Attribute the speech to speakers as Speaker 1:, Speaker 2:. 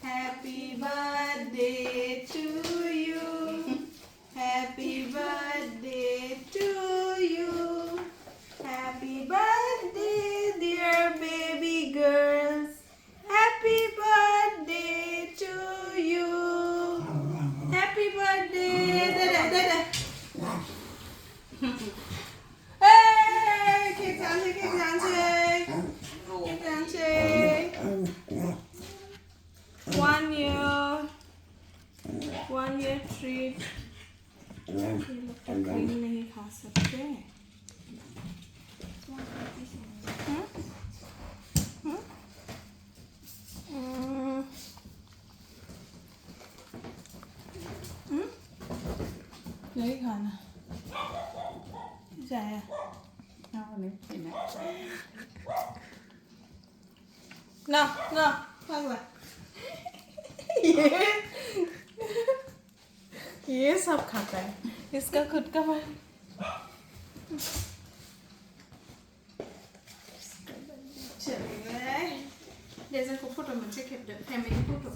Speaker 1: Happy birthday to you. Happy birthday to you. Happy birthday, dear baby girls. Happy birthday to you. Happy birthday. Dada. Hey, kids handshake. 1 year. 1 year treat. ये लोग तो cream नहीं खा सकते। हम्म? हम्म? हम्म? नहीं खाना जाया
Speaker 2: เอาเลยเห็นไหม
Speaker 1: ना ना भाग ला ये ये सब खाता है इसका खुद का मन चलिए जैसे को फोटो मुझे खेप दे फैमिली फोटो